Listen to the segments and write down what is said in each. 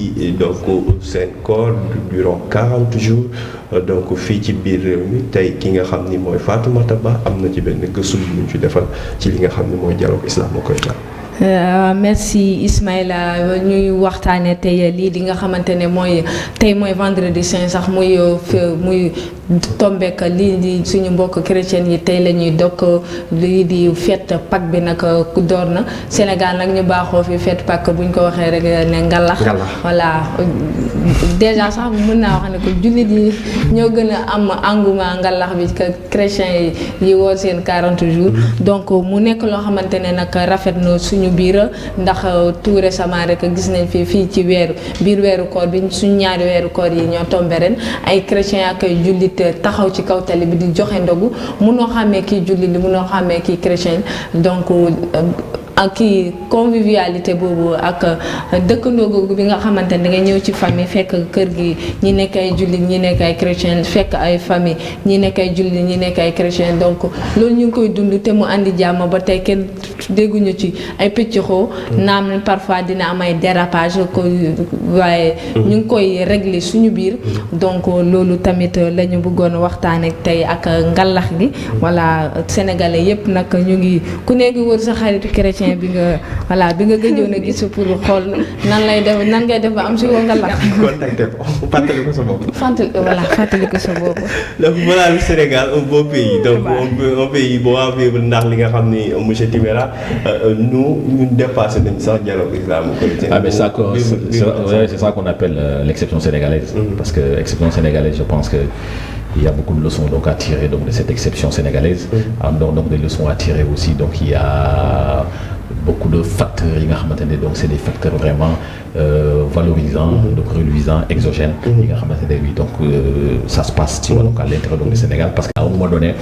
ji donc seen koor durant 40 jours donc fii ci biir réew mi tey ki nga xam ni mooy Fatoumata Bah am na ci benn gëstu bu ñu ci defal ci li nga xam ni mooy dialogue islamo-chrétien. Merci Ismaïla ñuy waxtaane tey lii di nga xamante ne mooy tey mooy vendredi saint sax muy tombeek lii di suñu mbokk chrétien yi tey la ñuy dokk lii di fête Pâques bi nag door na Sénégal nag ñu baaxoo fi fête Pâques buñ ko waxee rek ne ngalax voilà déjà sax mën naa wax ne ko jullit yi ñoo gën a am engouement ngalax bi que chrétien yi woor seen 40 jours donc mu nekk loo xamante ne nag rafet na suñu biir ndax tout récemment rek gis nañ fii ci weeru koor bi suñu ñaari weeru koor yi ñoo tombé ren ay chrétien ak ay jullit taxaw ci kaw tali bi di joxe ndogu munoo xàmmee kii jullit li munoo xàmmee kii chrétien donc ak kii convivialité boobu ak dëkkandoo googu bi nga xamante ne da ngay ñëw ci famille fekk kër gi ñi nekk ay jullit ñi nekk ay chrétien fekk ay famille ñi nekk ay jullit ñi nekk ay chrétien donc loolu ñu ngi koy dund te mu andi jàmm ba tey kenn dégguñu ci ay pëccxoo naam parfois dina am ay dérapage ko waaye ñu ngi koy régler suñu biir donc loolu tamit la ñu bëggoon waxtaane tey ak ngalax gi voilà sénégalais yépp nag ñu ngi ku nekk wër sa xaritu chrétien bi nga gëjoon a gis pour xool nan ngay def ba am si woo ngalax contacté ko fàttali ko sa bopp fàttali ko sa bopp donc voilà le Sénégal un beau pays donc un pays boo vivre ndax li nga xam ni monsieur Timéra ñu dépassé nañ sax dialogue islamo-chrétien. Ah mais ça c'est ça qu'on appelle l'exception sénégalaise. Parce que exception sénégalaise, je pense que il y a beaucoup de leçons donc à tirer donc de cette exception sénégalaise. Donc des leçons à tirer aussi, donc il y a beaucoup de facteurs donc c'est des facteurs vraiment valorisants, donc reluisants, exogènes. Donc ça se passe tu vois, donc à l'intérieur donc, du Sénégal, parce qu'à un moment donné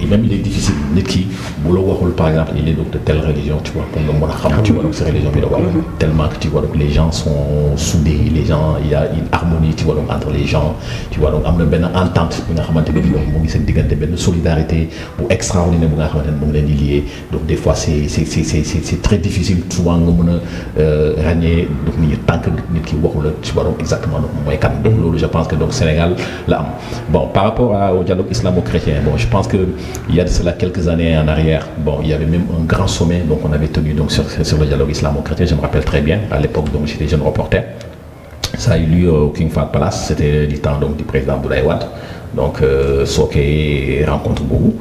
même il est difficile nit ki bu la waxul par exemple il est donc de telle religion tu vois pour nga mën a xam tu vois donc ces religions bi da wax tellement que tu vois donc les gens sont soudés, les gens il y a une harmonie tu vois donc entre les gens tu vois donc am na benn entente bi nga xamante ne donc mu ngi seen diggante benn solidarité bu extraordinaire bu nga xamante ne mu ngi leen di lié donc des fois c'est très difficile souvent nga mën a ràññee donc nit ñi tant que nit ki waxul la tu vois donc exactement donc mooy kan donc loolu je pense que donc Sénégal la am bon par rapport au dialogue islamo-chrétien bon je pense que il y a de cela quelques années en arrière, bon, il y avait même un grand sommet donc on avait tenu donc sur le dialogue islamo-chrétien, je me rappelle très bien, à l'époque donc j'étais jeune reporter. Ça a eu lieu au King Fahd Palace, c'était du temps donc du président Abdoulaye Wade. Donc Soké rencontre beaucoup,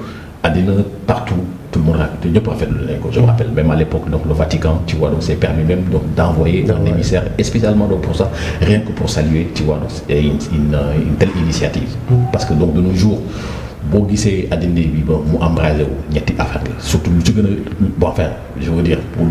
àddina partout, tout le monde a fait le lingot. Je me rappelle même à l'époque donc le Vatican, tu vois, donc c'est permis même donc d'envoyer un émissaire et spécialement donc pour ça, rien que pour saluer, tu vois, donc une telle initiative. Parce que donc de nos jours boo gisee àddina bi ba mu embrasé wu ñetti affaire la surtout lu ci gën a bon enfin je veux dire bu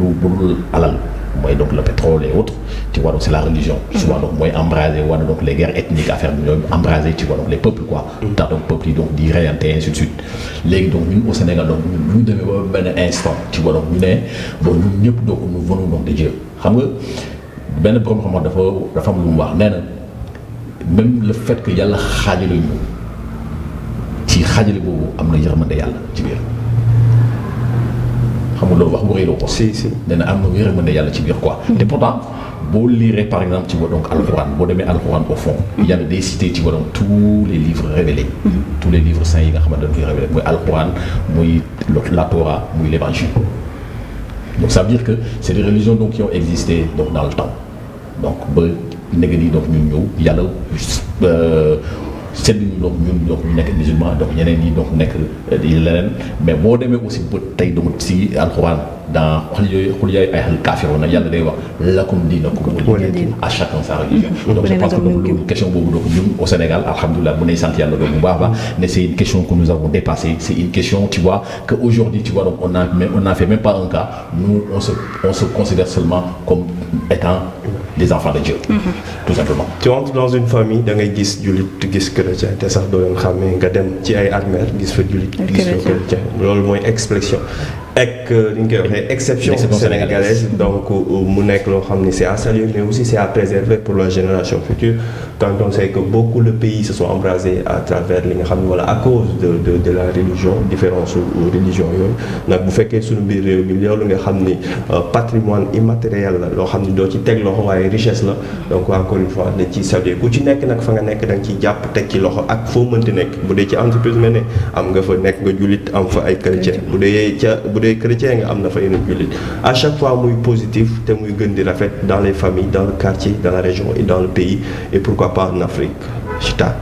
alal mooy donc le pétrole et autres tu vois donc c'est la religion souvent donc mooy embrasé wala donc les guerres ethniques affaire bi ñooy embrasé tu vois donc les peuples quoi tax donc peuples yi donc di reyante ainsi de suite léegi donc ñun au Sénégal donc ñu demee ba benn instant tu vois donc ñu ne bon ñun ñëpp donc nous venons donc de Dieu xam nga benn borom xam-xam dafa am lu mu wax nee na même le fait que yàlla xaajale ñu ci xaajale boobu am na yërmande yàlla ci biir xam nga loolu wax bu rëy la ko. si nee na am na yërmande yàlla ci biir quoi. te pourtant boo lire par exemple ci wa donc alxuraan boo demee alxuraan au fond. yàlla day cité ci wa donc tous les livres révélés. tous les livres saints yi nga xamante ne dañ koy révélé muy alxuraan muy la Torah muy l'évangile. donc ça veut dire que c'est des religions donc qui ont existé donc dans le temps donc ba léegi nii donc ñun ñëw yàlla. c'est donc ñu nekk musulman donc ñeneen ñi donc nekk leneen mais boo demee aussi ba tey donc si alxuraan dans xul yooyu ay xel kaafiroon na yàlla day wax lakum diinukum waliya diin à chacun sa religion donc je pense que donc loolu question boobu donc ñun au Sénégal alhamdulilah bu nay sant yàlla donc bu baax a baax mais c'est une question que nous avons dépassée c'est une question tu vois que aujourd'hui tu vois donc on n'a fait même pas un cas nous on se considère seulement comme étant des enfants de Dieu tout simplement. Tu entres dans une famille da ngay gis jullit gis chrétien te sax doo leen xàmmee nga dem ci ay armères gis fa jullit gis fa chrétien loolu mooy expression ak li ñu koy waxee exception L'exception sénégalaise donc mu nekk loo xam ni c'est à saluer mais aussi c'est à préserver pour la génération future quand on sait que beaucoup de pays se sont embrasés à travers li nga xam ne wala à cause de la religion différence religion yooyu nag bu fekkee suñu biir réew mi loolu nga xam ni patrimoine immatériel la loo xam ni doo ci teg loxo waaye richesse la donc encore une fois dañ ciy saluer ku ci nekk nag fa nga nekk da nga ciy jàpp teg ci loxo ak foo mënti nekk bu dee ci entreprise mel ne am nga fa nekk nga jullit am fa ay chrétien bu dee chrétien nga am na fa yeneen jullit à chaque fois muy positif te muy gën di rafet dans les familles dans le quartier dans la région et dans le pays et pourquoi pas en Afrique Chita.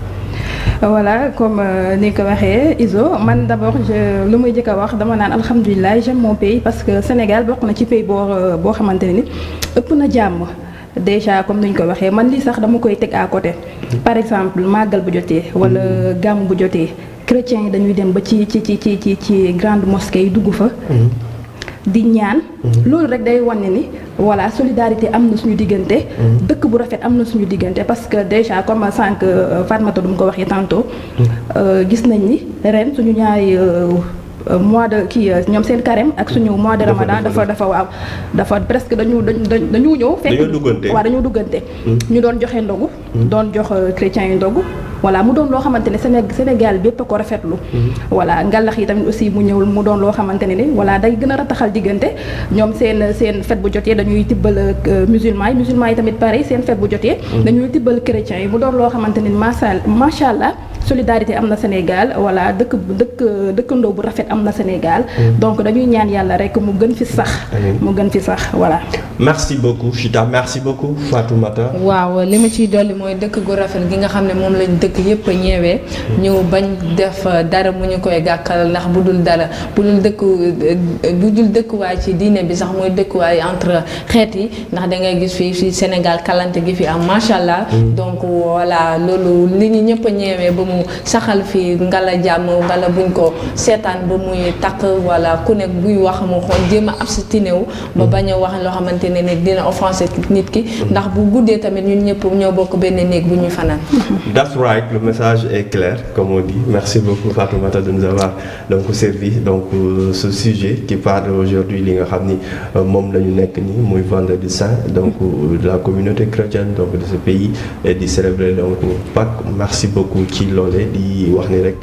Voilà comme ni ko waxee Izo man d'abord lu muy jëkk a wax dama naan alhamdulilah j'aime mon pays parce que Sénégal bokk na ci pays boo xamante ne ni ëpp na jàmm déjà comme ni ñu ko waxee man lii sax dama koy teg à côté par exemple màggal bu jotee wala gàmm bu jotee chrétiens yi dañuy dem ba ci grande mosquée yi dugg fa di ñaan loolu rek day wane ni voilà solidarité am na suñu diggante dëkk bu rafet am na suñu diggante parce que déjà comme sànq Fatmata du mu ko waxee tantôt gis nañ ni ren suñu ñaari mois de kii ñoom seen carême ak suñu mois de ramadan dafa presque dañu ñëw fekk dañoo duggante ñu doon joxe ndogu doon jox chrétiens yi ndogu voilà mu doon loo xamante ne Sénégal bépp a ko rafetlu voilà ngalax yi tamit aussi mu ñëwul mu doon loo xamante ne ni voilà day gën a rataxal diggante ñoom seen fête bu jotee dañuy tibbal musulmans yi tamit pareil seen fête bu jotee dañuy tibbal chrétiens yi mu doon loo xamante ne macha allah solidarité am na Sénégal voilà dëkkandoo bu rafet am na Sénégal donc dañuy ñaan yàlla rek mu gën fi sax voilà. merci beaucoup Chita merci beaucoup Fatoumata. waaw li ma ciy dolli mooy dëkk gu rafet gi nga xam ne moom lañ dëkk yëpp a ñeewee ñu bañ def dara mu ñu koy gàkkal ndax bu dul dëkkuwaay ci diine bi sax mooy dëkkuwaay entre xeet yi ndax da ngay gis fii Sénégal kalante gi fi am macha allah. donc voilà loolu li ñu ñëpp a ñeewee ba mu saxal fi ngala jàmm ngala buñ ko seetaan ba muy takk wala ku nekk buy wax mu xool jéem a abstiné wu ba bañ a wax loo xamante ne ne dina offensé nit ki ndax bu guddee tamit ñun ñëpp ñoo bokk benn néeg bu ñuy fanaan. That's right, le message est clair comme on dit. Merci beaucoup Fatoumata de nous avoir donc servi donc ce sujet qui parle aujourd'hui li nga xam ni moom la ñu nekk nii muy vendredi saint donc de la communauté chrétienne donc de ce pays et di célébrer donc Pâques. Merci beaucoup ci loolee di wax ni rek